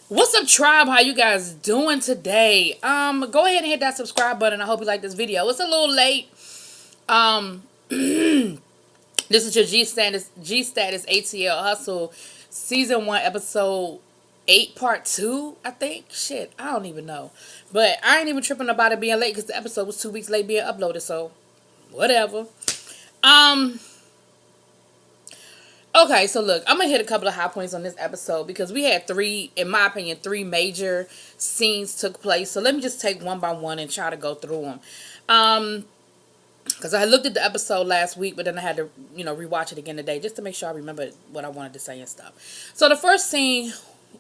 What's up, tribe? How you guys doing today? Go ahead and hit that subscribe button. I hope you like this video. It's a little late. Um, this is your Gstatus ATL Hustle Season 1 Episode 8 Part 2, I think. Shit, I don't even know. But I ain't even tripping about it being late because the episode was 2 weeks late being uploaded, so whatever. Um, Okay, so look, I'm gonna hit a couple of high points on this episode because we had in my opinion, three major scenes took place. So let me just take one by one and try to go through them. Because I looked at the episode last week, but then I had to, rewatch it again today just to make sure I remember what I wanted to say and stuff. So the first scene,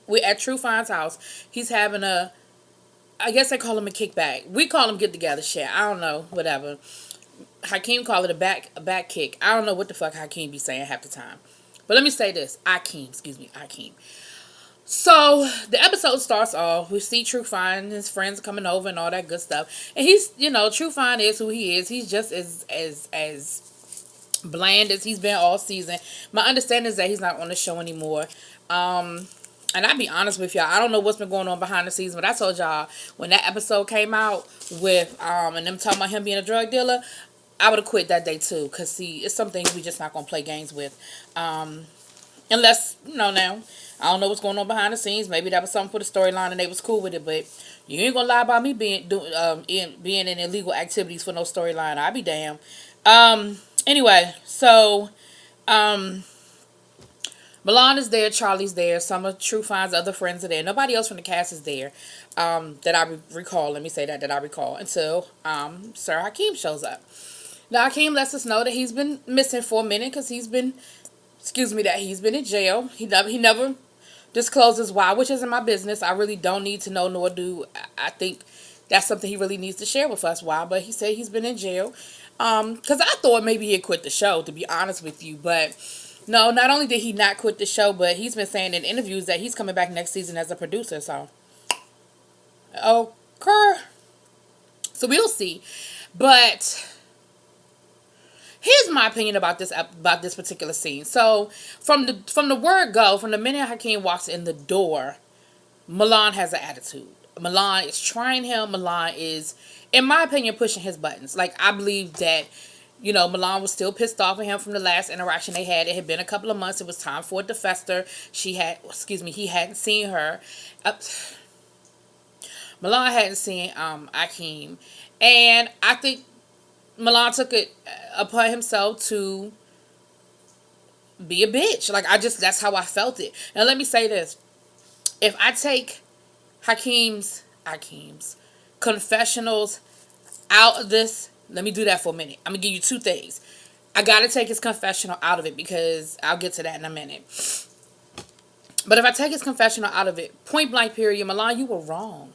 we at True Fine's house. He's having I guess they call him a kickback. We call him get together shit. I don't know, whatever. Hakeem call it a back kick. I don't know what the fuck Hakeem be saying half the time. But let me say this. Akeem. So, the episode starts off. We see True Fine and his friends coming over and all that good stuff. And he's, True Fine is who he is. He's just as bland as he's been all season. My understanding is that he's not on the show anymore. And I'll be honest with y'all, I don't know what's been going on behind the scenes, but I told y'all when that episode came out with, and them talking about him being a drug dealer, I would have quit that day too, because see, it's some things we just not going to play games with. Unless, now, I don't know what's going on behind the scenes. Maybe that was something for the storyline and they was cool with it, but you ain't going to lie about me being in illegal activities for no storyline. I'll be damned. Anyway, so, Milan is there, Charlie's there, some of True Fine's other friends are there. Nobody else from the cast is there that I recall. Let me say that I recall until Sir Hakeem shows up. Now, Hakeem lets us know that he's been missing for a minute because he's been in jail. He never discloses why, which isn't my business. I really don't need to know, nor do I think that's something he really needs to share with us why. But he said he's been in jail. Because I thought maybe he had quit the show, to be honest with you. But no, not only did he not quit the show, but he's been saying in interviews that he's coming back next season as a producer. So, okay. So we'll see. But here's my opinion about this particular scene. So from the word go, from the minute Hakeem walks in the door, Milan has an attitude. Milan is trying him. Milan is, in my opinion, pushing his buttons. Like, I believe that, Milan was still pissed off at him from the last interaction they had. It had been a couple of months. It was time for it to fester. He hadn't seen her. Milan hadn't seen Hakeem. And I think Milan took it upon himself to be a bitch. Like, that's how I felt it. Now, let me say this. If I take Hakeem's confessionals out of this, let me do that for a minute. I'm going to give you two things. I got to take his confessional out of it because I'll get to that in a minute. But if I take his confessional out of it, point blank period, Milan, you were wrong.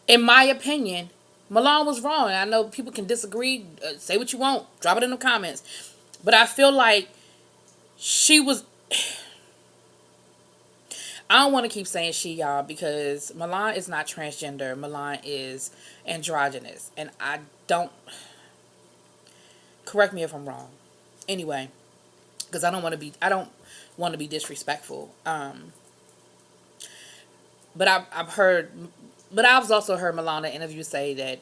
In my opinion, Milan was wrong. I know people can disagree. Say what you want. Drop it in the comments. But I feel like she was... I don't want to keep saying she, y'all, because Milan is not transgender. Milan is androgynous. And I don't... Correct me if I'm wrong. Anyway, because I don't want to be disrespectful. But I've also heard Milan in interviews say that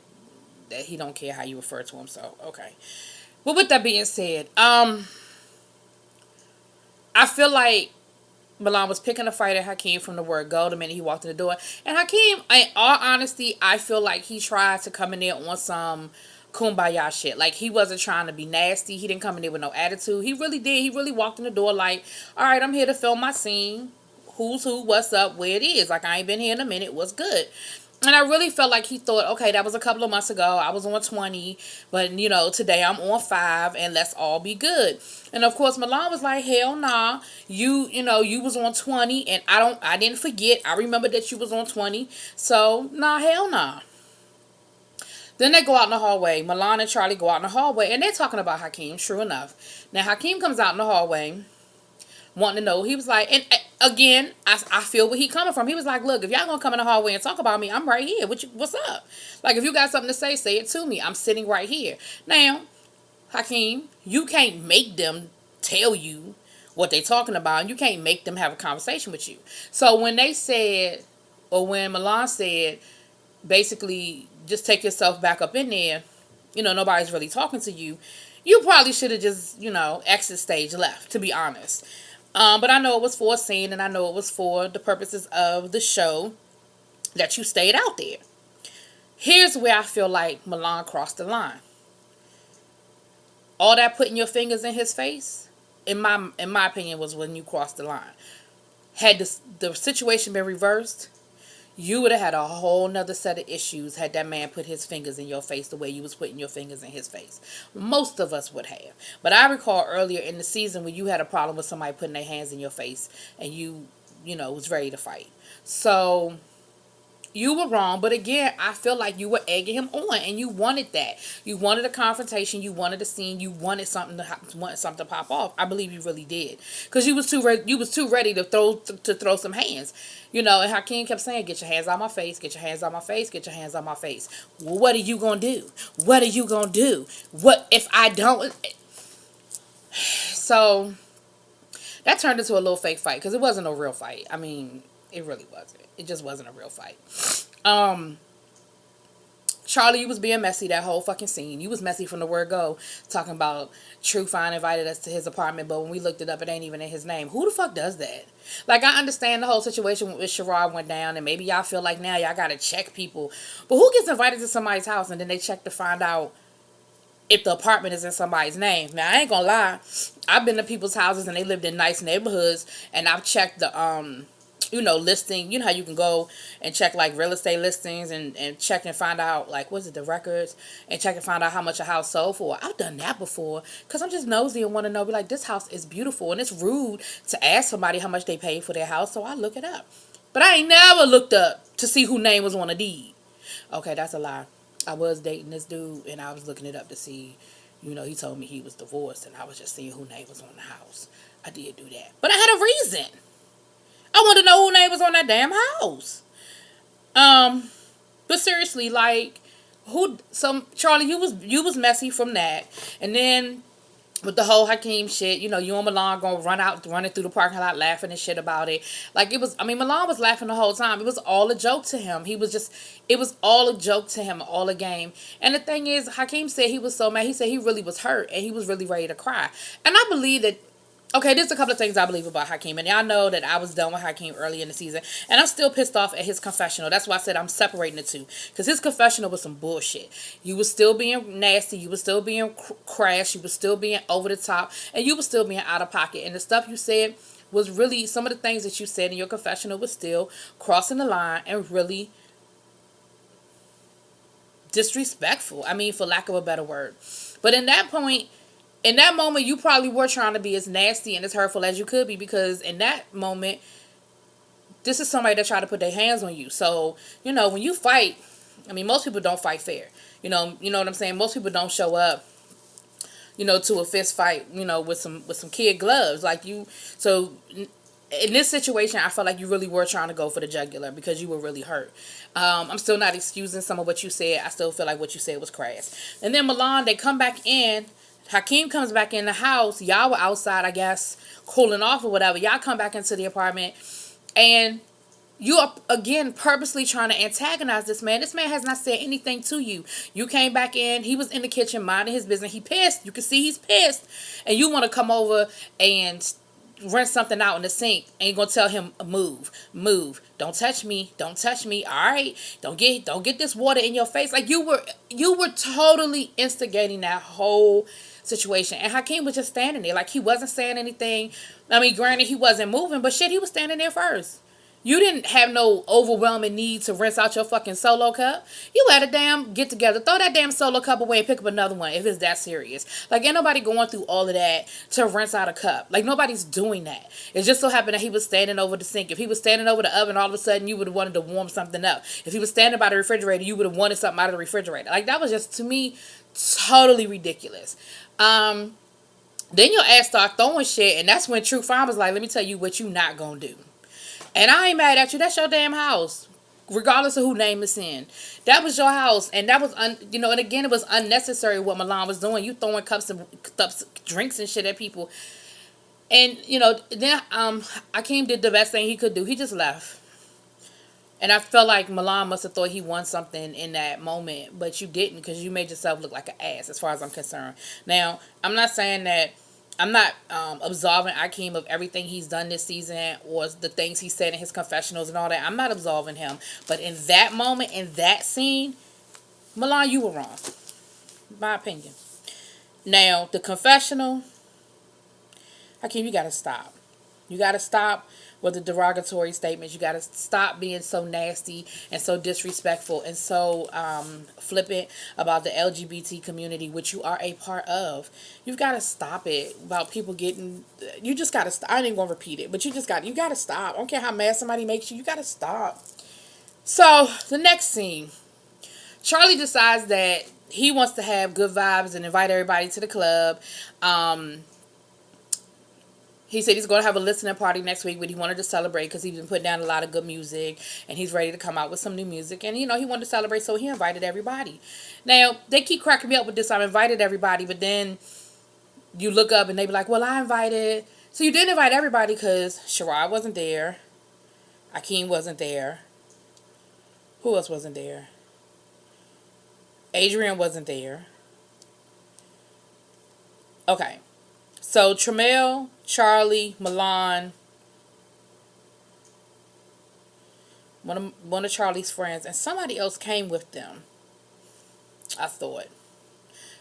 he don't care how you refer to him. So, okay. But with that being said, I feel like Milan was picking a fight at Hakeem from the word go the minute he walked in the door. And Hakeem, in all honesty, I feel like he tried to come in there on some kumbaya shit. Like, he wasn't trying to be nasty. He didn't come in there with no attitude. He really did. He really walked in the door like, all right, I'm here to film my scene. Who's who, what's up, where it is. Like, I ain't been here in a minute. What's good? And I really felt like he thought, okay, that was a couple of months ago. I was on 20, but, today I'm on 5, and let's all be good. And, of course, Milan was like, hell nah. You was on 20, and I didn't forget. I remember that you was on 20. So, nah, hell nah. Then they go out in the hallway. Milan and Charlie go out in the hallway, and they're talking about Hakeem, true enough. Now, Hakeem comes out in the hallway wanting to know. He was like, and again, I feel where he coming from. He was like, look, if y'all gonna come in the hallway and talk about me, I'm right here. What's up? Like, if you got something to say it to me. I'm sitting right here. Now, Hakeem, you can't make them tell you what they talking about. You can't make them have a conversation with you. So when they said, or when Milan said, basically, just take yourself back up in there, nobody's really talking to you, you probably should have just, exit stage left, to be honest. But I know it was for a scene, and I know it was for the purposes of the show that you stayed out there. Here's where I feel like Milan crossed the line. All that putting your fingers in his face, in my opinion, was when you crossed the line. Had the situation been reversed, you would have had a whole nother set of issues had that man put his fingers in your face the way you was putting your fingers in his face. Most of us would have. But I recall earlier in the season when you had a problem with somebody putting their hands in your face and you was ready to fight. So you were wrong, but again, I feel like you were egging him on, and you wanted that. You wanted a confrontation. You wanted a scene. You wanted something to pop off. I believe you really did, because you was too ready to throw some hands, And Hakeem kept saying, "Get your hands out my face. Get your hands out my face. Get your hands out my face." Well, what are you gonna do? What are you gonna do? What if I don't? So that turned into a little fake fight, because it wasn't a real fight. I mean, it really wasn't. It just wasn't a real fight. Charlie, you was being messy that whole fucking scene. You was messy from the word go, talking about True Fine invited us to his apartment, but when we looked it up, it ain't even in his name. Who the fuck does that? Like, I understand the whole situation with Sherrod went down, and maybe y'all feel like now y'all gotta check people. But who gets invited to somebody's house and then they check to find out if the apartment is in somebody's name? Now, I ain't gonna lie. I've been to people's houses and they lived in nice neighborhoods, and I've checked the, listing. You know how you can go and check like real estate listings and check and find out like, the records, and check and find out how much a house sold for. I've done that before because I'm just nosy and want to know, be like, this house is beautiful, and it's rude to ask somebody how much they paid for their house, so I look it up. But I ain't never looked up to see who name was on a deed. Okay, that's a lie. I was dating this dude and I was looking it up to see, he told me he was divorced, and I was just seeing who name was on the house. I did do that, but I had a reason. I want to know who name was on that damn house. But seriously, like, Charlie, you was messy from that. And then with the whole Hakeem shit, you and Milan gonna running through the parking lot laughing and shit about it. Like, Milan was laughing the whole time. It was all a joke to him. It was all a joke to him, all a game. And the thing is, Hakeem said he was so mad. He said he really was hurt and he was really ready to cry. And I believe that. Okay, there's a couple of things I believe about Hakeem. And y'all know that I was done with Hakeem early in the season. And I'm still pissed off at his confessional. That's why I said I'm separating the two. Because his confessional was some bullshit. You was still being nasty. You was still being crass. You was still being over the top. And you was still being out of pocket. And the stuff you said was really, some of the things that you said in your confessional was still crossing the line and really disrespectful. I mean, for lack of a better word. But in that moment, you probably were trying to be as nasty and as hurtful as you could be, because in that moment, this is somebody that tried to put their hands on you. So, when you fight, most people don't fight fair. You know what I'm saying? Most people don't show up, to a fist fight, with some kid gloves like you. So in this situation, I felt like you really were trying to go for the jugular because you were really hurt. I'm still not excusing some of what you said. I still feel like what you said was crass. And then Milan, they come back in. Hakeem comes back in the house. Y'all were outside, I guess, cooling off or whatever. Y'all come back into the apartment, and you are, again, purposely trying to antagonize this man. This man has not said anything to you. You came back in. He was in the kitchen minding his business. He pissed. You can see he's pissed. And you want to come over and rinse something out in the sink, and you're going to tell him, move. Don't touch me. All right. Don't get this water in your face. Like, you were totally instigating that whole situation. And Hakeem was just standing there. Like, he wasn't saying anything. Granted, he wasn't moving, but shit, he was standing there first. You didn't have no overwhelming need to rinse out your fucking Solo cup. You had a damn get together. Throw that damn Solo cup away and pick up another one if it's that serious. Like, ain't nobody going through all of that to rinse out a cup. Like, nobody's doing that. It just so happened that he was standing over the sink. If he was standing over the oven, all of a sudden you would have wanted to warm something up. If he was standing by the refrigerator, you would have wanted something out of the refrigerator. Like, that was just, to me, totally ridiculous. Then your ass start throwing shit, and that's when True Fine was like, let me tell you what you not gonna do. And I ain't mad at you. That's your damn house. Regardless of who name it's in. That was your house. And that was, and again, it was unnecessary what Milan was doing. You throwing cups, drinks and shit at people. And, then Hakeem did the best thing he could do. He just left. And I felt like Milan must have thought he won something in that moment, but you didn't, because you made yourself look like an ass, as far as I'm concerned. Now, I'm not saying that I'm not absolving Akeem of everything he's done this season or the things he said in his confessionals and all that. I'm not absolving him. But in that moment, in that scene, Milan, you were wrong. My opinion. Now, the confessional, Akeem, you got to stop. You got to stop with the derogatory statements. You got to stop being so nasty and so disrespectful and so flippant about the LGBT community, which you are a part of. You've got to stop it about people getting. You just got to stop. I ain't even gonna repeat it, but you got to stop. I don't care how mad somebody makes you. You got to stop. So the next scene, Charlie decides that he wants to have good vibes and invite everybody to the club. He said he's going to have a listening party next week, but he wanted to celebrate because he's been putting down a lot of good music and he's ready to come out with some new music. And, he wanted to celebrate, so he invited everybody. Now, they keep cracking me up with this. I invited everybody, but then you look up and they be like, well, I invited. So you didn't invite everybody because Sherrod wasn't there. Akeem wasn't there. Who else wasn't there? Adrian wasn't there. Okay. So Tramiel, Charlie, Milan, one of Charlie's friends, and somebody else came with them, I thought.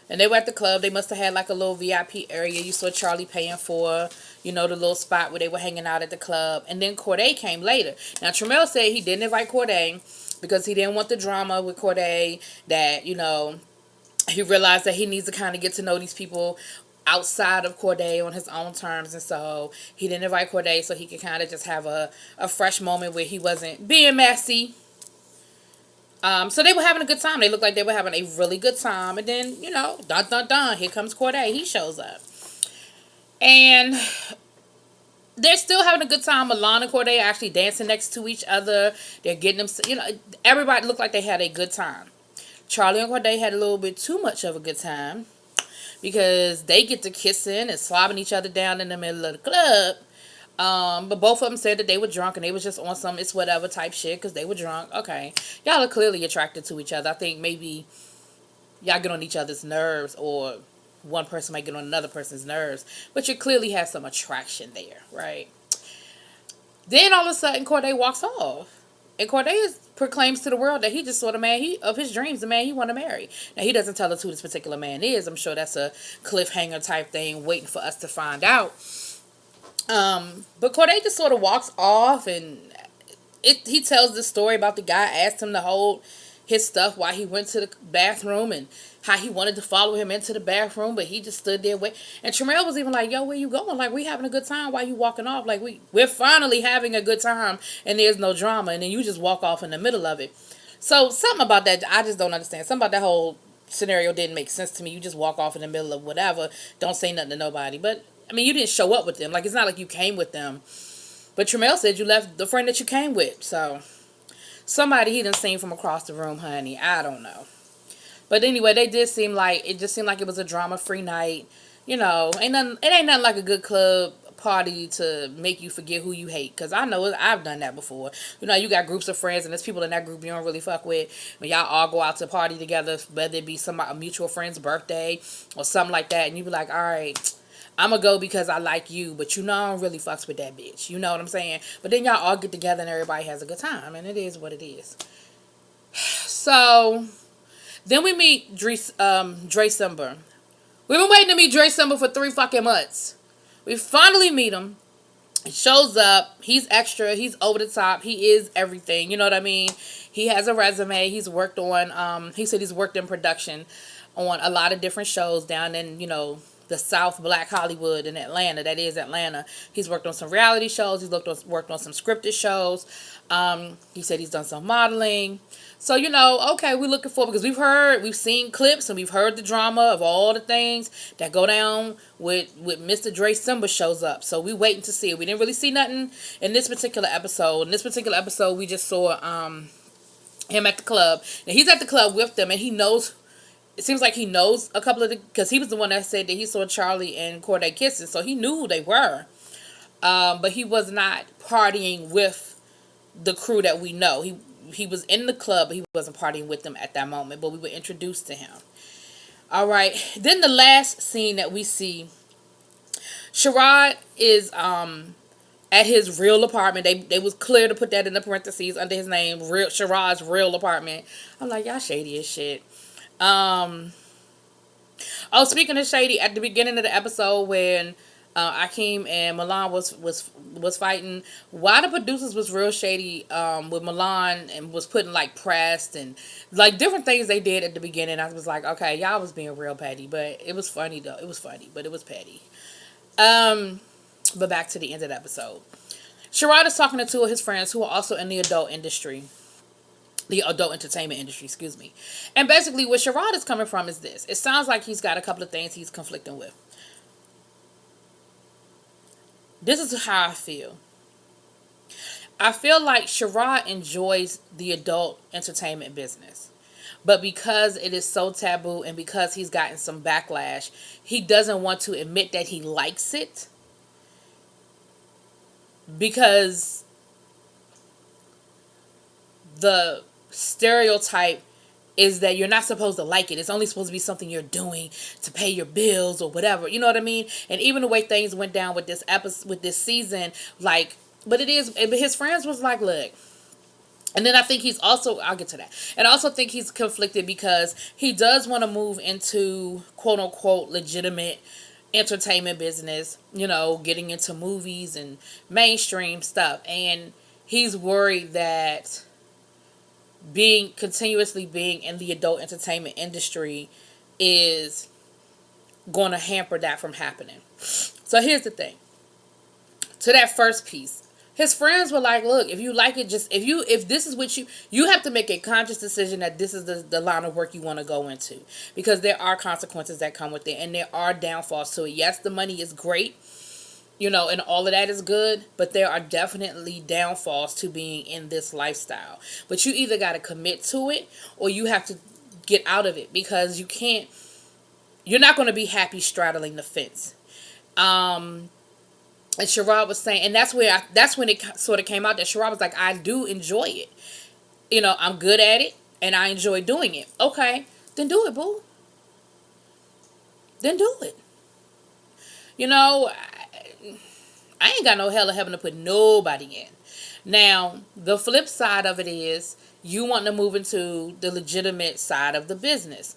And they were at the club. They must have had like a little VIP area. You saw Charlie paying for, the little spot where they were hanging out at the club. And then Corday came later. Now, Tramiel said he didn't invite Corday because he didn't want the drama with Corday, that, he realized that he needs to kind of get to know these people outside of Corday on his own terms, and so he didn't invite Corday so he could kind of just have a fresh moment where he wasn't being messy. So they were having a good time. They looked like they were having a really good time, and then, dun dun dun, here comes Corday. He shows up. And they're still having a good time. Milan and Corday are actually dancing next to each other. They're getting them, everybody looked like they had a good time. Charlie and Corday had a little bit too much of a good time, because they get to kissing and slobbing each other down in the middle of the club. But both of them said that they were drunk and they was just on some it's whatever type shit because they were drunk. Okay. Y'all are clearly attracted to each other. I think maybe y'all get on each other's nerves, or one person might get on another person's nerves. But you clearly have some attraction there, right? Then all of a sudden, Corday walks off. And Corday proclaims to the world that he just saw the man of his dreams, the man he want to marry. Now, he doesn't tell us who this particular man is. I'm sure that's a cliffhanger type thing waiting for us to find out. But Corday just sort of walks off, and he tells this story about the guy asked him to hold his stuff while he went to the bathroom, and how he wanted to follow him into the bathroom, but he just stood there waiting. And Tramiel was even like, yo, where you going? Like, we having a good time. Why you walking off? Like, we're finally having a good time, and there's no drama, and then you just walk off in the middle of it. So something about that, I just don't understand. Something about that whole scenario didn't make sense to me. You just walk off in the middle of whatever. Don't say nothing to nobody. But, I mean, you didn't show up with them. Like, it's not like you came with them. But Tramiel said you left the friend that you came with. So somebody he done seen from across the room, honey. I don't know. But anyway, it just seemed like it was a drama-free night. It ain't nothing like a good club party to make you forget who you hate. Because I know I've done that before. You got groups of friends, and there's people in that group you don't really fuck with. When y'all all go out to party together, whether it be a mutual friend's birthday or something like that, and you be like, all right, I'm going to go because I like you, but I don't really fucks with that bitch. You know what I'm saying? But then y'all all get together and everybody has a good time, and it is what it is. So then we meet Dre Simber. We've been waiting to meet Dre Simber for 3 fucking months. We finally meet him. He shows up. He's extra. He's over the top. He is everything. You know what I mean? He has a resume. He's worked on, he said he's worked in production on a lot of different shows down in, the South Black Hollywood in Atlanta. That is Atlanta. He's worked on some reality shows. He's worked on some scripted shows. He said he's done some modeling. So, okay, we're looking for, because we've seen clips and we've heard the drama of all the things that go down with Mr. Dre Simba shows up. So we waiting to see it. We didn't really see nothing in this particular episode. In this particular episode, we just saw him at the club. Now, he's at the club with them, and he knows. It seems like he knows a couple of because he was the one that said that he saw Charlie and Corday kissing, so he knew who they were. But he was not partying with the crew that we know. He was in the club, but he wasn't partying with them at that moment, but we were introduced to him. All right. Then the last scene that we see, Sherrod is at his real apartment. They was clear to put that in the parentheses under his name, real Sherrod's real apartment. I'm like, y'all shady as shit. Oh, speaking of shady, at the beginning of the episode when Akeem and Milan was fighting, why the producers was real shady with Milan and was putting like pressed and like different things they did at the beginning. I was like, okay, y'all was being real petty, but it was funny though. It was funny, but it was petty. But back to the end of the episode. Sherrod is talking to two of his friends who are also in the adult industry. The adult entertainment industry, excuse me. And basically where Sherrod is coming from is this. It sounds like he's got a couple of things he's conflicting with. This is how I feel. I feel like Sherrod enjoys the adult entertainment business. But because it is so taboo and because he's gotten some backlash, he doesn't want to admit that he likes it. Because the stereotype is that you're not supposed to like it. It's only supposed to be something you're doing to pay your bills or whatever. You know what I mean? And even the way things went down with this episode, with this season, like, but his friends was like, look. And then I think he's also, I'll get to that. And I also think he's conflicted because he does want to move into quote unquote legitimate entertainment business, you know, getting into movies and mainstream stuff. And he's worried that continuously being in the adult entertainment industry is going to hamper that from happening. So here's the thing. To that first piece, his friends were like, look, if you like it, if this is what you have to make a conscious decision that this is the line of work you want to go into, because there are consequences that come with it and there are downfalls to it. Yes, the money is great, you know, and all of that is good, but there are definitely downfalls to being in this lifestyle. But you either got to commit to it or you have to get out of it, because you're not going to be happy straddling the fence. And Sherrod was saying, and that's when it sort of came out that Sherrod was like, I do enjoy it. You know, I'm good at it and I enjoy doing it. Okay, then do it, boo. Then do it. You know, I ain't got no hell of heaven to put nobody in. Now, the flip side of it is you want to move into the legitimate side of the business.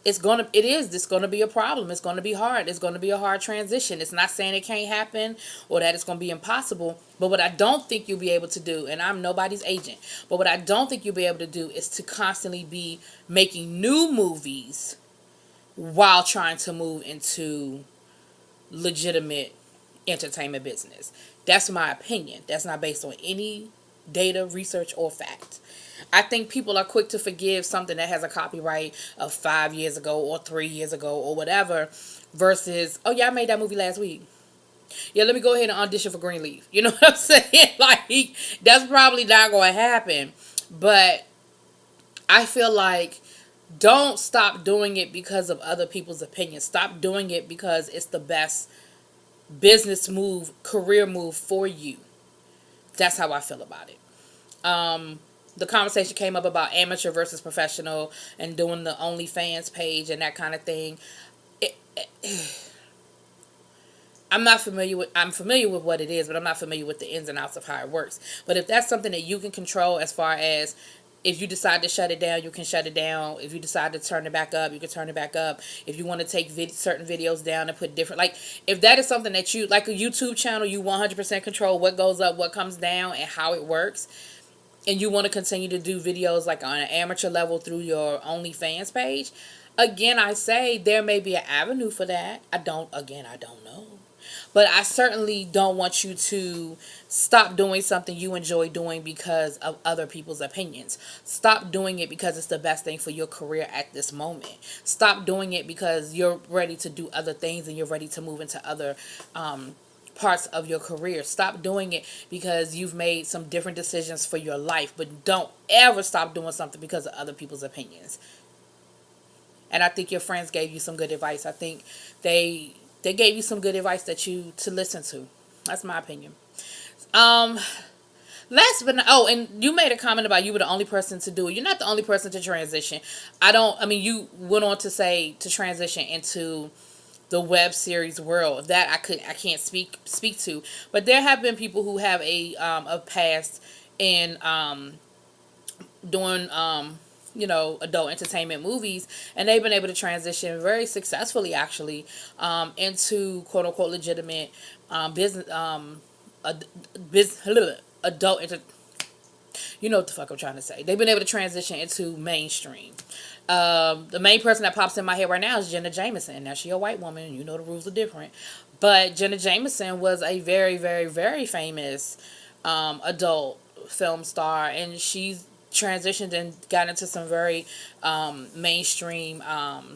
It's going to be a problem. It's going to be hard. It's going to be a hard transition. It's not saying it can't happen or that it's going to be impossible. But what I don't think you'll be able to do, and I'm nobody's agent, but what I don't think you'll be able to do is to constantly be making new movies while trying to move into legitimate entertainment business. That's my opinion. That's not based on any data, research, or fact. I think people are quick to forgive something that has a copyright of 5 years ago or 3 years ago or whatever versus, oh yeah, I made that movie last week. Yeah, let me go ahead and audition for Greenleaf. You know what I'm saying? Like, that's probably not going to happen. But I feel like don't stop doing it because of other people's opinions. Stop doing it because it's the best business move, career move for you. That's how I feel about it. The conversation came up about amateur versus professional and doing the OnlyFans page and that kind of thing. I'm familiar with what it is, but I'm not familiar with the ins and outs of how it works. But if that's something that you can control, as far as if you decide to shut it down, you can shut it down. If you decide to turn it back up, you can turn it back up. If you want to take certain videos down and put different, like if that is something that you, like a YouTube channel, you 100% control what goes up, what comes down, and how it works. And you want to continue to do videos like on an amateur level through your OnlyFans page, again, I say there may be an avenue for that. I don't know. But I certainly don't want you to stop doing something you enjoy doing because of other people's opinions. Stop doing it because it's the best thing for your career at this moment. Stop doing it because you're ready to do other things and you're ready to move into other parts of your career. Stop doing it because you've made some different decisions for your life, but don't ever stop doing something because of other people's opinions. And I think your friends gave you some good advice. I think they gave you some good advice to listen to. That's my opinion. Last but not, oh, and you made a comment about you were the only person to do it. You're not the only person to transition. You went on to say to transition into the web series world. That I can't speak to. But there have been people who have a past in doing adult entertainment movies, and they've been able to transition very successfully actually into quote unquote legitimate business adult you know what the fuck I'm trying to say. They've been able to transition into mainstream. The main person that pops in my head right now is Jenna Jameson. Now, she a white woman. You know the rules are different. But Jenna Jameson was a very, very, very famous adult film star. And she's transitioned and got into some very mainstream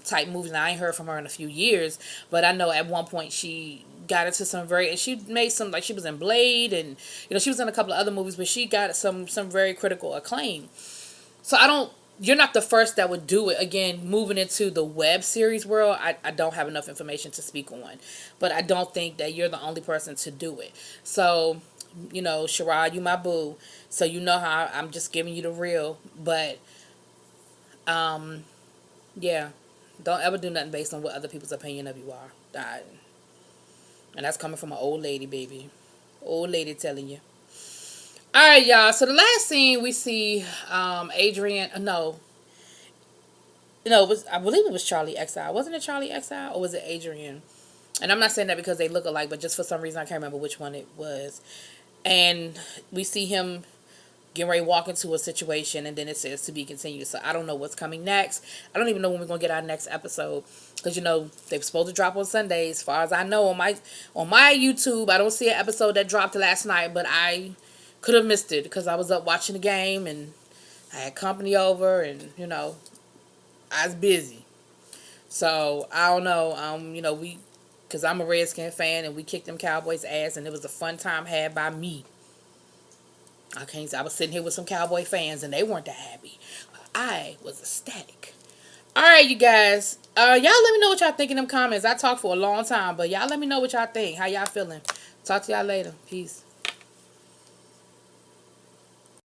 type movies. Now, I ain't heard from her in a few years. But I know at one point she got into some and she made some, like she was in Blade, and she was in a couple of other movies, but she got some very critical acclaim. So you're not the first that would do it. Again, moving into the web series world, I don't have enough information to speak on, but I don't think that you're the only person to do it. So, Sherrod, you my boo, so you know how I'm just giving you the real, but yeah, don't ever do nothing based on what other people's opinion of you are. And that's coming from an old lady, baby. Old lady telling you. Alright, y'all. So the last scene we see Adrian. No, I believe it was Charlie XI. Wasn't it Charlie XI? Or was it Adrian? And I'm not saying that because they look alike, but just for some reason I can't remember which one it was. And we see him getting ready to walk into a situation, and then it says to be continued. So I don't know what's coming next. I don't even know when we're going to get our next episode. Because, they're supposed to drop on Sundays. As far as I know, on my YouTube, I don't see an episode that dropped last night. But I could have missed it because I was up watching the game. And I had company over. And, I was busy. So, I don't know. Because I'm a Redskin fan. And we kicked them Cowboys' ass. And it was a fun time had by me. I was sitting here with some Cowboy fans. And they weren't that happy. I was ecstatic. Alright, you guys. Y'all let me know what y'all think in them comments. I talked for a long time, but y'all let me know what y'all think. How y'all feeling? Talk to y'all later. Peace.